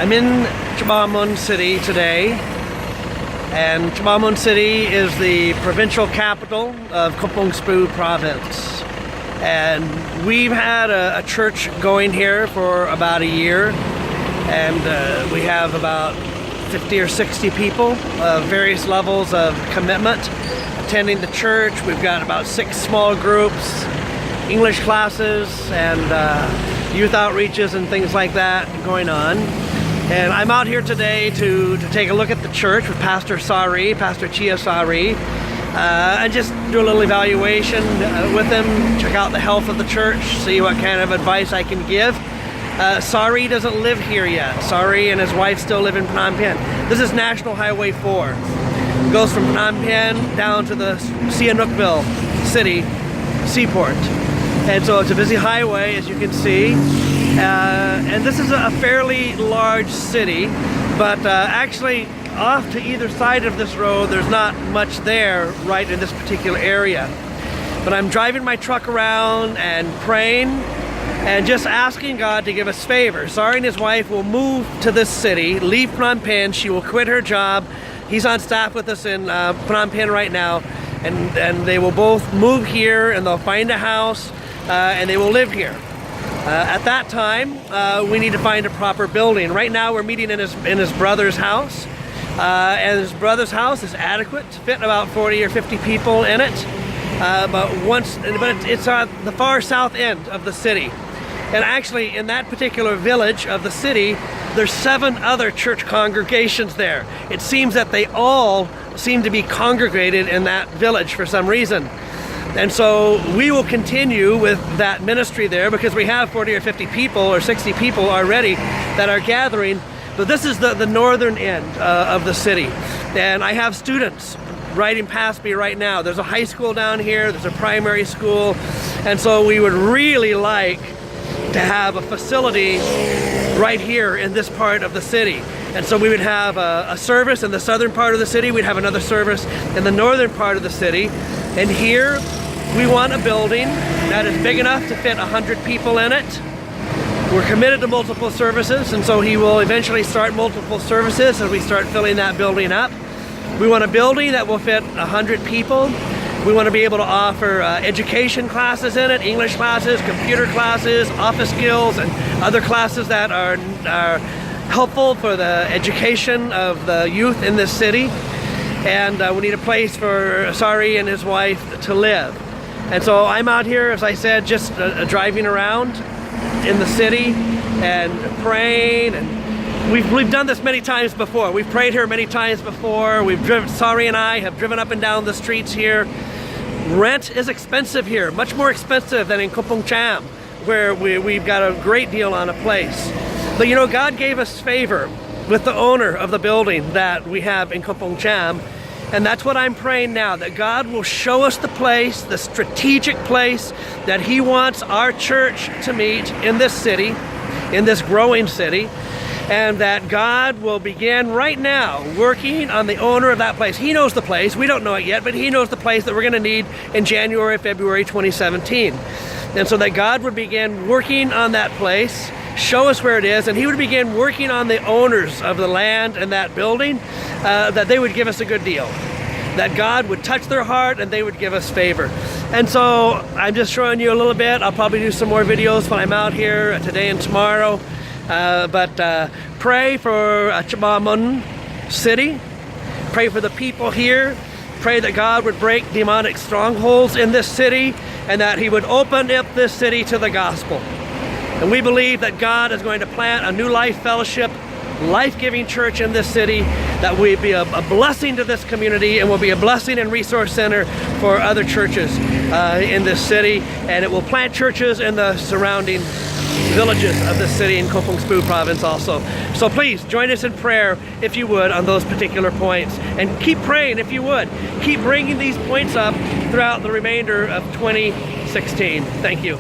I'm in Chbar City today, and Chbar City is the provincial capital of Chbar province. And we've had a church going here for about a year, and we have about 50 or 60 people of various levels of commitment attending the church. We've got about 6 small groups, English classes, and youth outreaches and things like that going on. And I'm out here today to take a look at the church with Pastor Sari, Pastor Chia Sari, and just do a little evaluation with them, check out the health of the church, see what kind of advice I can give. Sari doesn't live here yet. Sari and his wife still live in Phnom Penh. This is National Highway 4. It goes from Phnom Penh down to the Sihanoukville city seaport. And so it's a busy highway, as you can see. And this is a fairly large city, but actually off to either side of this road, there's not much there right in this particular area. But I'm driving my truck around and praying and just asking God to give us favor. Sari and his wife will move to this city, leave Phnom Penh. She will quit her job. He's on staff with us in Phnom Penh right now, and they will both move here, and they'll find a house, and they will live here. At that time, we need to find a proper building. Right now, we're meeting in his brother's house, and his brother's house is adequate to fit about 40 or 50 people in it. But it's on the far south end of the city. And actually, in that particular village of the city, there's 7 other church congregations there. It seems that they all seem to be congregated in that village for some reason. And so we will continue with that ministry there because we have 40 or 50 people or 60 people already that are gathering. But this is the northern end of the city. And I have students riding past me right now. There's a high school down here, there's a primary school. And so we would really like to have a facility right here in this part of the city. And so we would have a service in the southern part of the city, we'd have another service in the northern part of the city. And here we want a building that is big enough to fit 100 people in it. We're committed to multiple services, and so he will eventually start multiple services as we start filling that building up. We want a building that will fit 100 people. We want to be able to offer education classes in it, English classes, computer classes, office skills, and other classes that are helpful for the education of the youth in this city. And we need a place for Sari and his wife to live. And so I'm out here, as I said, just driving around in the city and praying. And we've done this many times before. We've prayed here many times before. Sari and I have driven up and down the streets here. Rent is expensive here, much more expensive than in Kampong Cham, where we've got a great deal on a place. But you know, God gave us favor with the owner of the building that we have in Kampong Cham. And that's what I'm praying now, that God will show us the place, the strategic place that he wants our church to meet in this city, in this growing city, and that God will begin right now working on the owner of that place. He knows the place, we don't know it yet, but he knows the place that we're gonna need in January, February 2017. And so that God would begin working on that place, show us where it is, and he would begin working on the owners of the land and that building, that they would give us a good deal. That God would touch their heart and they would give us favor. And so I'm just showing you a little bit. I'll probably do some more videos when I'm out here today and tomorrow. But pray for Chbar City. Pray for the people here. Pray that God would break demonic strongholds in this city and that he would open up this city to the gospel. And we believe that God is going to plant a New Life Fellowship, life-giving church in this city that will be a blessing to this community and will be a blessing and resource center for other churches in this city. And it will plant churches in the surrounding villages of the city in Chbar province also. So please join us in prayer if you would on those particular points, and keep praying if you would. Keep bringing these points up throughout the remainder of 2016. Thank you.